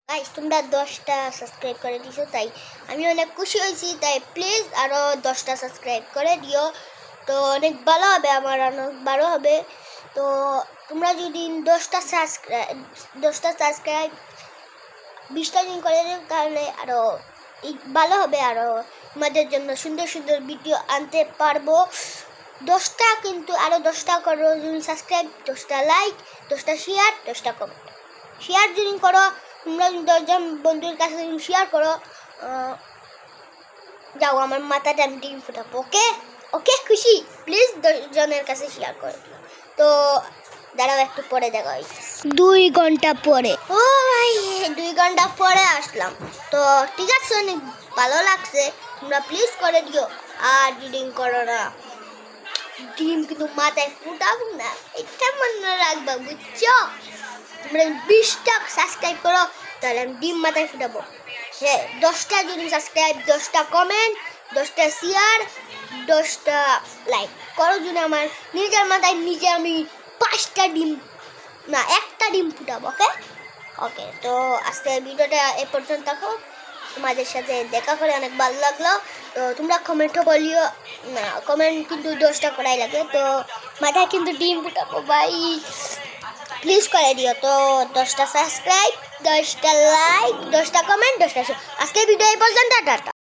Guys তোমরা 10টা subscribe করে দিছো, তাই আমি অনেক খুশি হয়েছি। তাই প্লিজ আরও 10টা সাবস্ক্রাইব করে দিও, তো অনেক ভালো হবে, আমার অনেক ভালো হবে। তো তোমরা যদি 10টা সাবস্ক্রাইব 20টা দিন করে দিও, তাহলে আরও ভালো হবে, আরও তোমাদের জন্য সুন্দর সুন্দর ভিডিও আনতে পারবো। 10টা কিন্তু আরও 10টা করো যদি সাবস্ক্রাইব, 10টা লাইক, 10টা শেয়ার, 10টা কমেন্ট। শেয়ার যদি করো, তোমরা 10জন বন্ধুর কাছে শেয়ার করো, যাও আমার মাথাটা আমি ডিম ফুটাবো। ওকে ওকে, খুশি? প্লিজ 10জনের কাছে শেয়ার করে দিও। তো দাঁড়াও, একটু পরে দেখা হয়, 2 ঘন্টা পরে। ও ভাই, 2 ঘন্টা পরে আসলাম। তো ঠিক আছে, অনেক ভালো লাগছে। তোমরা প্লিজ করে দিও, আর যদি করো না, ডিম কিন্তু মাথায় ফুটাবো না, এটা মনে রাখবা, বুঝছো? তোমরা 20টা সাবস্ক্রাইব করো, তাহলে আমি ডিম মাথায় ফুটাবো। হ্যাঁ, 10টা যদি সাবস্ক্রাইব, 10টা কমেন্ট, 10টা শেয়ার, 10টা লাইক করো, যদি আমার নিজের মাথায় নিজে আমি 5টা ডিম না 1টা ডিম ফুটাবো। ওকে ওকে, তো আজকে ভিডিওটা এ পর্যন্ত থাকো। তোমাদের সাথে দেখা করে অনেক ভালো লাগলো। তো তোমরা কমেন্টও বলিও না, কমেন্ট কিন্তু 10টা করাই লাগে। তো মাথায় কিন্তু ডিম ফুটাবো ভাই, প্লিজ করে দিও। তো 10টা সাবস্ক্রাইব, 10টা লাইক, 10টা কমেন্ট, 10টা শেয়ার। আজকে ভিডিও এই পর্যন্ত, টাটা।